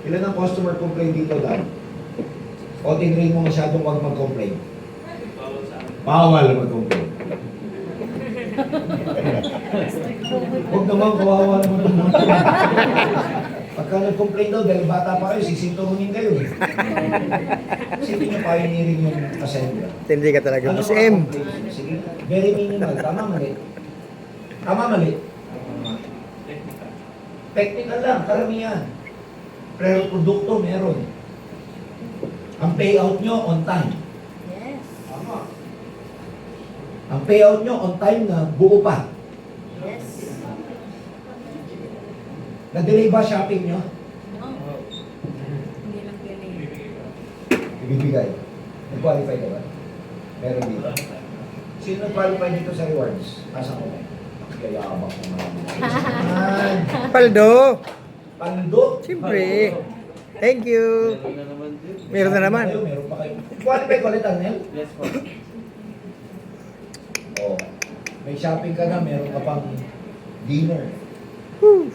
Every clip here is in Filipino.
Ilan ang customer complaint dito lang? O tinrain mo masyadong wag mag-complain? Bawal mag-complain. Huwag naman, kawawa naman naman. Pagka nag-complain daw, dahil bata pa kayo, sisinturunin kayo eh. Sige nyo pioneering yung assembly. Hindi ka talaga, Ano Boss mga M. complaints nyo? Sige, very minimal. Tama, mali. Tama, mali. Technical lang, karamihan. Pero produkto meron. Ang payout nyo on time. Yes. Tama. Ang payout nyo on time na buo pa. Yes. Na-delay ba shopping nyo? No. Hindi lang galing. Ibibigay. Nag-qualify ka ba? Meron dito. Sino nag-qualify dito sa rewards? Asa ko? Kaya abak ko marami. Paldo! Paldo? Siyempre. Thank you. Meron na naman. Kayo, meron pa kayo. Qualify ko ulit, Arnel? Yes po. Oo. May shopping ka na, meron ka pang dinner. Whew.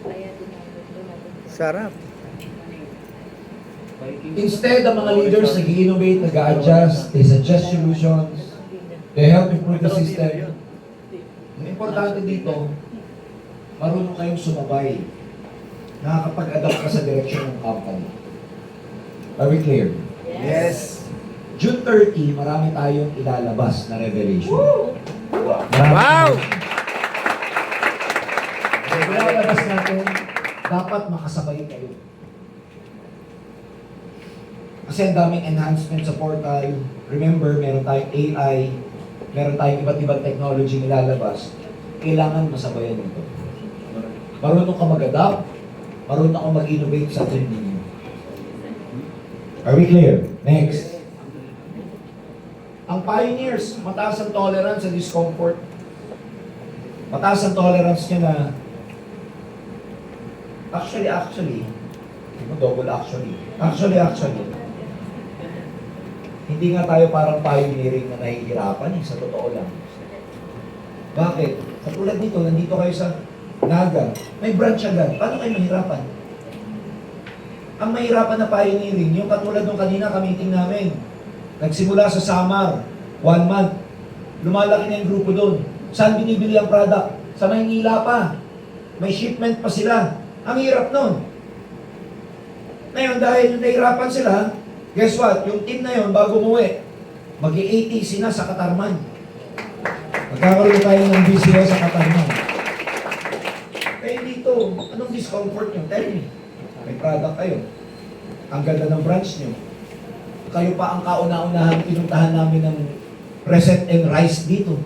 Kaya dumabot. Sarap. Instead, ang mga leaders nag-innovate, nag-adjust, they suggest solutions, they help improve the system. Ang importante dito, marunong kayong sumabay. Nakakapag-adapt ka sa direction ng company. Are we clear? Yes. June 30, marami tayong ilalabas na revelation. Wow! Ang ilalabas natin, dapat makasabay kayo. Kasi ang daming enhancement sa portal. Remember, meron tayong AI, meron tayong iba't ibang technology nilalabas. Kailangan masabayan nito. Marunong ka mag-adapt, marunong ka mag-innovate sa team ninyo. Are we clear? Next. Ang pioneers, mataas ang tolerance sa discomfort. Mataas ang tolerance niya na actually, double actually, hindi nga tayo parang pioneering na nahihirapan sa totoo lang. Bakit? Katulad nito, nandito kayo sa Naga, may branch agad. Paano kayo mahirapan? Ang mahirapan na pioneering, yung katulad nung kanina ka-meeting namin, nagsimula sa Samar, 1 month, lumalaki na yung grupo doon. Saan binibili ang product? Sa Maynila pa. May shipment pa sila. Ang hirap nun. Ngayon, dahil nahirapan sila, guess what? Yung team na yun, bago umuwi, mag-i-ATC na sa Katarman. Magkakaroon tayo ng BCO sa Katarman. Kaya dito, anong discomfort nyo? Tell me. May product kayo. Ang ganda ng branch nyo. Kayo pa ang kauna-unahan pinuntahan namin ng Reset and Rice dito.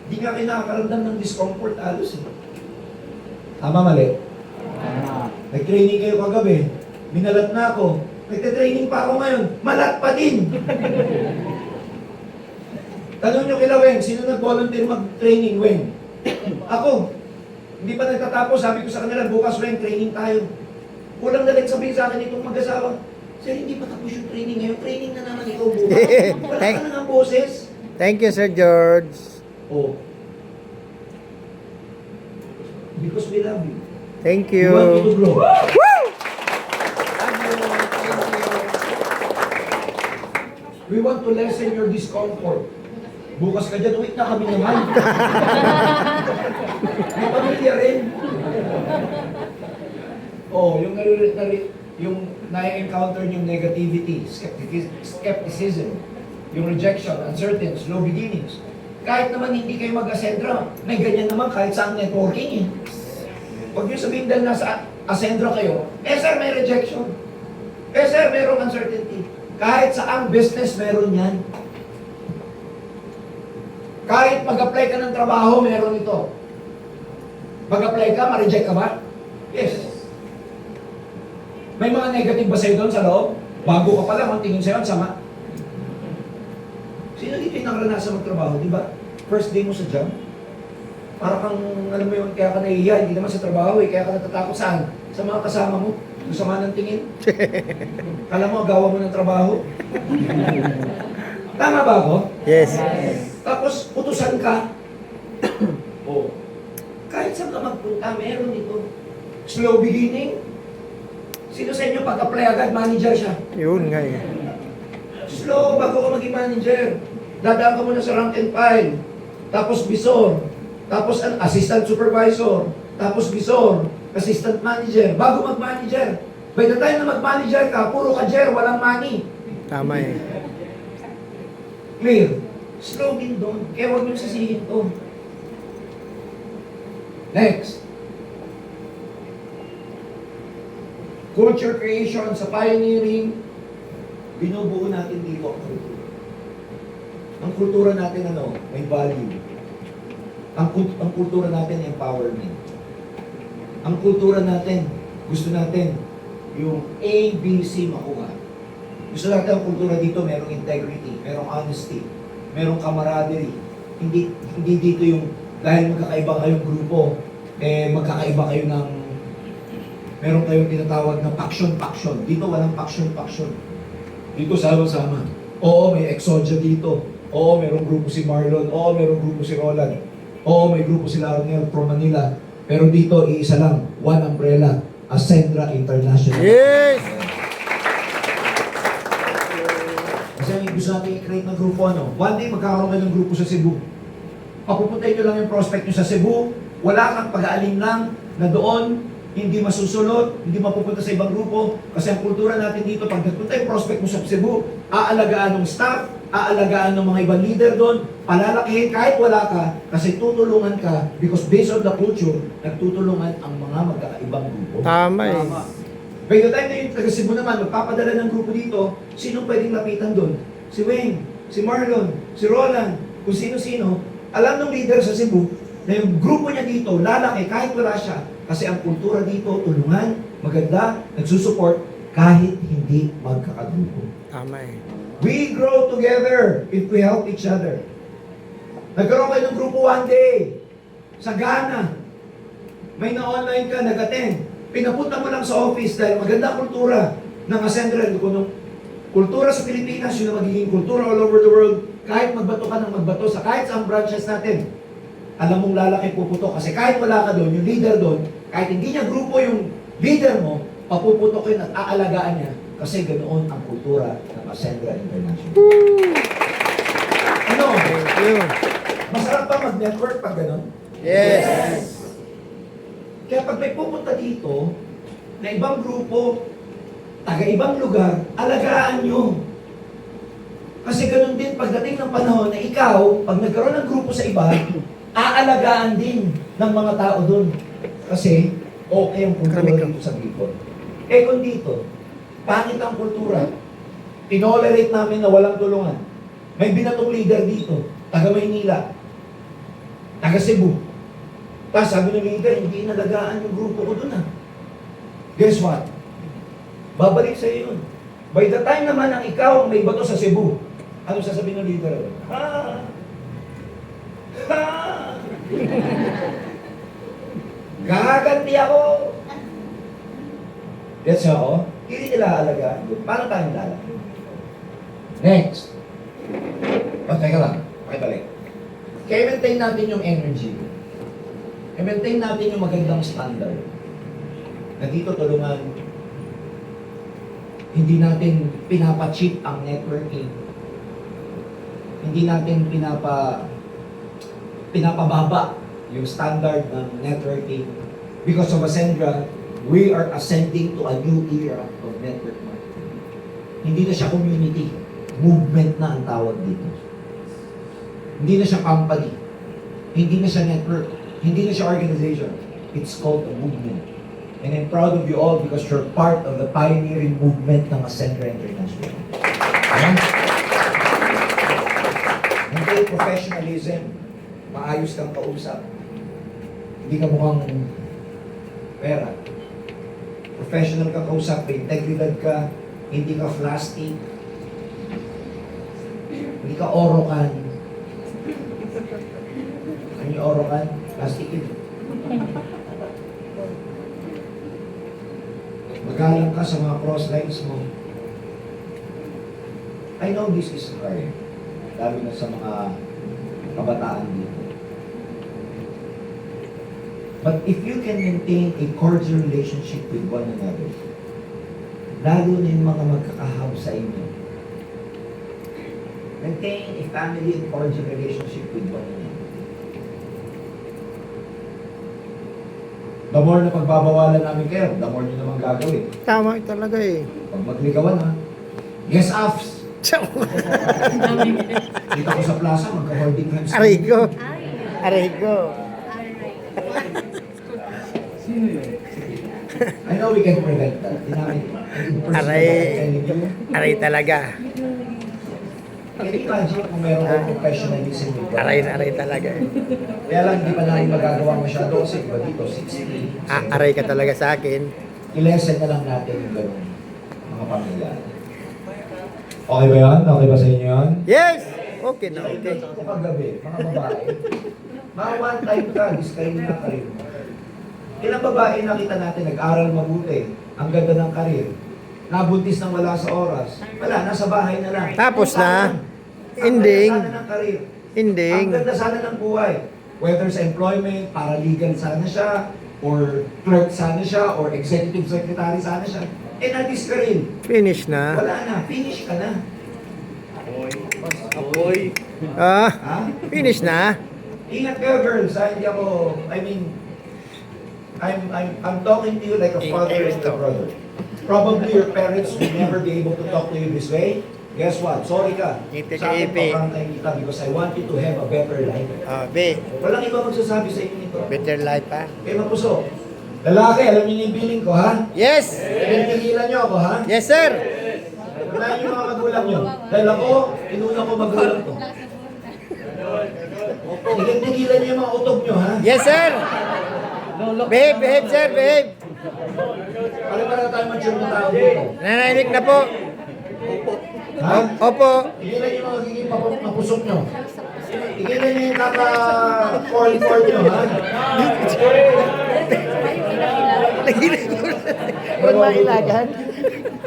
Di nga kayo nakakaramdam ng discomfort alos eh. Tama, mali? Nag-training kayo kagabi. Minalat na ako. Nagte-training pa ako ngayon. Malat pa din. Tanong nyo kila Weng, sino nag-volunteer mag-training, Weng? Ako. Hindi pa nagtatapos. Sabi ko sa kanila, bukas Weng, training tayo. Kulang na rin sabihin sa akin itong mag-asawa. Sir, hindi pa tapos yung training ngayon. Training na naman ikaw bukas. Wala ka na nga boses. Thank you, Sir George. Oh. Because we love you. Thank We you. want you to grow. We want to lessen your discomfort. Bukas ka dyan, wait na kami naman. May pamilya rin. Oh, yung na-encounter yung negativity, skepticism, yung rejection, uncertainty, slow beginnings. Kahit naman hindi kayo mag-Ascendra, may ganyan naman kahit sa networking eh. Huwag nyo sabihin dahil nasa Ascendra kayo, sir, may rejection. Sir, mayroong uncertainty. Kahit sa ang business, meron yan. Kahit mag-apply ka ng trabaho, meron ito. Mag-apply ka, ma-reject ka ba? Yes. May mga negative ba sa'yo doon sa loob? Bago ka pa lang, ang tingin sa'yo, ang sama. Sino dito yung nakaranasan magtrabaho, di ba? First day mo sa job, para kang, alam mo yun, kaya ka nahihiya, hindi naman sa trabaho eh, kaya ka natatakot saan? Sa mga kasama mo, yung sama ng tingin. Kala mo, agawa mo ng trabaho. Tama ba ako? Yes. Tapos, utusan ka. Oh. Kahit saan ka magpunta, meron ito. Slow beginning. Sino sa inyo pag-apply agad, manager siya? Yun nga eh. Slow bago ka maging manager. Dadaan ka muna sa rank and file. Tapos visor. Tapos assistant supervisor. Tapos visor. Assistant manager. Bago mag-manager. By the time na mag-manager ka, puro ka-jer, walang money. Tama eh. Clear? Slow din doon. Kaya huwag nyo sisihin to. Next. Culture creation sa pioneering, binubuo natin dito ang kultura. Ang kultura natin may value. Ang kultura natin empowerment. Ang kultura natin, gusto natin yung A, B, C makuha. Gusto natin ang kultura dito, merong integrity, merong honesty, merong camaraderie. Hindi dito yung dahil magkakaiba kayong grupo, magkakaiba kayo ng meron kayong tinatawag na faction. Dito walang faction. Dito sama-sama. Oo, may Exodia dito. Oo, merong grupo si Marlon. Oo, merong grupo si Roland. Oo, may grupo si Larnel from Manila. Pero dito, iisa lang. One umbrella. Ascendra International. Yes! Kasi gusto natin i-create ng grupo One day, magkakaroon kayo ng grupo sa Cebu. Papupuntahin nyo lang yung prospect nyo sa Cebu. Wala kang pag-aalim lang na doon hindi masusunod, hindi mapupunta sa ibang grupo. Kasi ang kultura natin dito, pag nagpunta yung prospect mo sa Cebu, aalagaan ng staff, aalagaan ng mga ibang leader doon, palalakihin kahit wala ka, kasi tutulungan ka, because based on the culture, nagtutulungan ang mga magkakaibang grupo. Tama eh. By the time na yung taga Cebu naman, magpapadala ng grupo dito, sino pwedeng lapitan doon? Si Wayne, si Marlon, si Roland, kung sino-sino, alam ng leader sa Cebu, na yung grupo niya dito, lalaki kahit wala siya, kasi ang kultura dito, tulungan, maganda, nagsusupport, kahit hindi magkakagrupo. Tama eh. We grow together if we help each other. Nagkaroon kayo ng grupo one day, sa Ghana. May na-online ka, nag-attend. Pinapunta mo lang sa office dahil maganda kultura ng Ascendra. Kung kultura sa Pilipinas, yun ang magiging kultura all over the world. Kahit magbato ka ng magbato sa kahit sa branches natin, alam mong lalaki puputok. Kasi kahit wala ka doon, yung leader doon, kahit hindi niya grupo yung leader mo, papuputokin at aalagaan niya. Kasi ganoon ang kultura ng Ascendra International. Ano? Thank you. Masarap ba mag-network pag gano'n? Yes! Kaya pag may pupunta dito, na ibang grupo, taga-ibang lugar, alagaan nyo. Kasi ganun din pagdating ng panahon na ikaw, pag nagkaroon ng grupo sa iba, aalagaan din ng mga tao dun. Kasi okay ang kultura dito sa Bicol. Kung dito, pangit ang kultura. Tinolerate namin na walang tulungan. May binatong leader dito, taga Maynila, taga Cebu. Tapos sabi ng leader, hindi inalagaan yung grupo ko dun Guess what? Babalik sa iyo yun. By the time naman ang ikaw may bato sa Cebu, ano sasabihin ng leader? Ha! Ha! Gaganti ako! Gets nyo ako? Hindi nila alagaan. Paano tayong lalaki? Next. Teka lang. Pakibalik. Kaya maintain natin yung energy. I-maintain natin yung magandang standard. Na dito tulungan, hindi natin pinapa-cheat ang networking. Hindi natin pinapababa yung standard ng networking. Because of Ascendra, we are ascending to a new era of network marketing. Hindi na siya community. Movement na ang tawag dito. Hindi na siya company. Hindi na siya network. Hindi na siya organization. It's called a movement. And I'm proud of you all because you're part of the pioneering movement ng Ascendra International. Ayan? Hindi professionalism. Maayos kang kausap. Hindi ka mukhang pera. Professional kang kausap. May integridad ka. Hindi ka plastic. Hindi ka orokan. Ano yung orokan? Plastic yun. Magalang ka sa mga cross lines mo. I know this is hard. Lalo na sa mga kabataan dito. But if you can maintain a cordial relationship with one another, lalo na yung mga magkakahawag sa inyo, maintain a family and cordial relationship with one another. The more na pagbabawalan namin kayo, the more nyo naman gagawin. Tama talaga eh. Pag magligawan ha, yes, afs. Kita ko sa plaza, magka-holding hands. Aray ko. Ay. Aray ko. I know we can prevent that. Di namin, Aray. Aray talaga. Can you imagine kung meron kang professionalism with God? Aray na aray talaga eh. Kaya lang, di pa namin magagawa masyado kasi iba dito, 60. Aray ka talaga sa akin. I-lesson na lang natin yung ganun, mga pamilya. Okay ba yan? Okay ba sa inyo yan? Yes! Okay na, okay. Ito kagabi, mga babae. Mga one time ka, disclaimer na karir mo. Ilang babae nakita natin, nag-aral mabuti, ang ganda ng karir. Nabuntis nang wala sa oras. Wala, nasa bahay na lang. Tapos na. Ang Ending. ganda sana ng karir. Ending. Ang ganda sana ng buhay. Whether sa employment, paralegal sana siya, or clerk sana siya, or executive secretary sana siya. Eh, na-dis ka rin. Finish na. Wala na, finish ka na. Ah, Ha? finish na. Ingat kayo, girls. Ha? Hindi ako, I'm talking to you like a father and a brother. Probably your parents will never be able to talk to you this way. Guess what? Sorry ka. Ipit Sa akin, ipit. paprangkay kita because I want you to have a better life. Be, Walang iba magsasabi sa inyo nito. better life pa. Kaya mapuso. Lalaki, alam niyo yung billing ko, ha? Yes! Tinitigilan niyo ako, ha? Yes, sir! Unahin yung mga magulang niyo. Dahil ako, inuna ko magulang ko. Tigilan niyo yung mga utok niyo, ha? Yes, sir! Behave, behave, sir, behave! Para tayo mature na tao dito. Nanaynik na po. Ha? Opo. Tigilan niyo yung mga giging mapusok niyo. Tigilan niyo yung kaka-call niyo, ha? Huwag mailagan.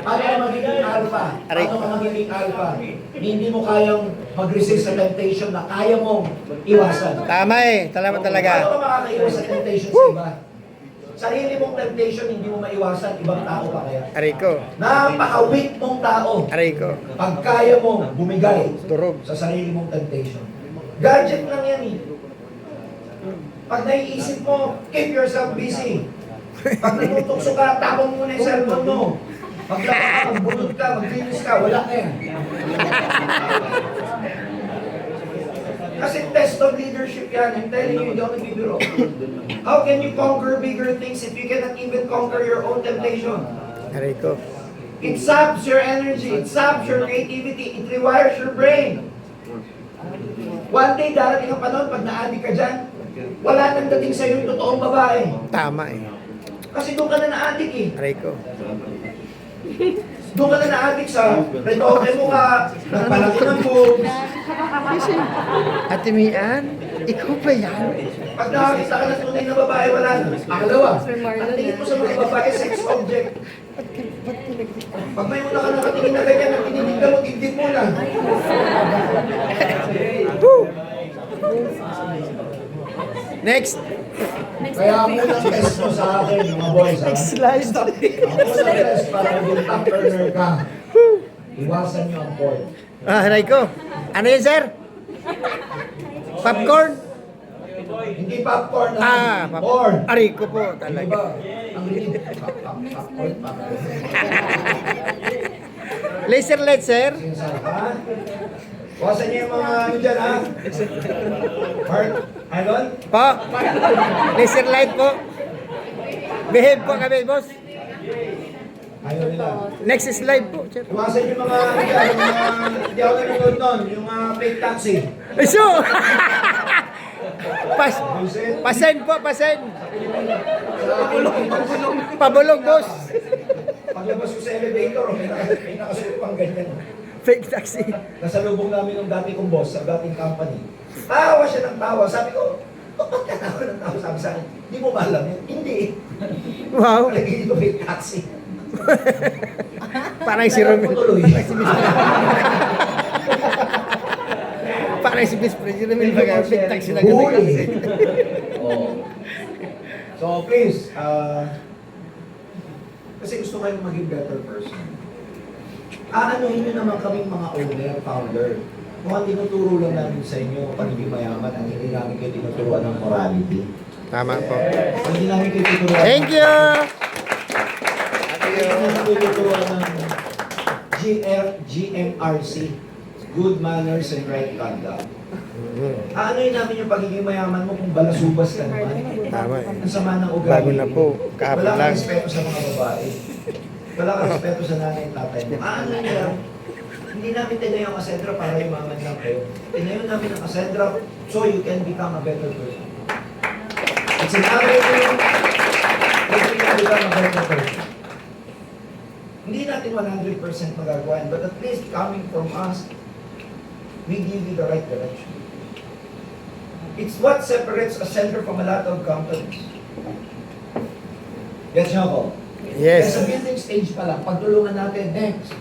Paano ka magiging alpha? Aray. Paano ka magiging alpha? Hindi mo kayang mag-resist sa temptation na kaya mong iwasan. Tama eh. Tama Paano talaga. ka makakaiwas sa temptation sa iba? Sarili mong temptation, hindi mo maiwasan, ibang tao pa kaya. Aray ko. Napaka-weak mong tao. Aray ko. Pag kaya mong bumigay Turog. sa sarili mong temptation. Gadget lang yan eh. Pag naiisip mo, keep yourself busy. Pag natutokso ka, tapon mo na yung cellphone mo. Maglaba ka, magbunod ka, maglinis ka, wala na yan. Kasi test of leadership yan. I'm telling you, hindi ako nagbibiro. How can you conquer bigger things if you cannot even conquer your own temptation? Aray ko. It saps your energy, it saps your creativity, it rewires your brain. One day, darating ang panahon, pag na-addict ka dyan, wala nang dating sa'yo yung totoong babae. Tama eh. Kasi doon ka na na-addict eh. Aray ko. Doon ka na na-addict sa retoke mo ka, nagpalaki ng boobs. Ate Mian, ikaw ba yan? Pag nakakita ka ng tunay na babae, wala na. Pangalawa, ang tingin mo sa mga babae, sex object. Pag may una ka nakatingin na ganyan, ang tinitig ka mo, dibdib mo na. Next. Kaya ang unang test mo sa akin, mga boys, ha? Next slide. Ang unang test para maging top earner ka, iwasan nyo ang porn. Ah, aray ko. Ano yun, sir? Popcorn? Hindi popcorn, ha? Ah, Porn. Aray ko po, Ano talaga. ba? Ang popcorn, popcorn. Laser light, sir. Sinasabi, ha? Iwasan nyo yung mga ano dyan, ha? Heart, Alon? Po. Laser light po. Behave po kami, boss. Ayaw nila. Next slide po, sir. Iwasan yung mga ano dyan, yung mga, hindi ako nanonood nun, yung fake taxi. Iso! Vincent, Pasen po, pasen. sa Pilipinas, Pabulog, boss. paglabas ko sa elevator, may nakasuot pang ganyan. Fake taxi. Nasalubong namin ng dati kong boss sa dating company. Tawa siya ng tawa. Sabi ko, ba't ka tawa ng tawa? Sabi sa akin, hindi mo ba alam yun? Hindi. Wow. Palagi dito fake taxi. Parang si Romel. Tuloy. Parang si Miss President Romel. Baga, fake taxi na ganun kasi. Oo. So please, kasi gusto kayong maging better person. Aanuhin nyo naman kaming mga owner, founder. Kung ang tinuturo lang namin sa inyo, pagiging mayaman, ang hindi namin kayo tinuturuan ng morality. Tama po. Ang hindi namin kayo tinuturuan Thank you! Hindi namin kayo tinuturuan ng GMRC, Good Manners and Right Conduct. Aanuhin namin yung pagiging mayaman mo kung balasubas ka naman. Tama eh. Ang sama ng ugali. Bago na po. Kahapon Wala kang lang. respeto sa mga babae. Wala kang respeto sa nanay at tatay mo. Aanuhin niya lang, hindi namin tinayo ang Cassandra para yumaman lang kayo. Tinayo namin ang Cassandra so you can become a better person. It's an avenue that you can become a better person. Hindi natin 100% magagawa yan, but at least coming from us, we give you the right direction. It's what separates a center from a lot of companies. Gets niyo ako? Yes. Kaya sa building stage pa lang, pagtulungan natin, next,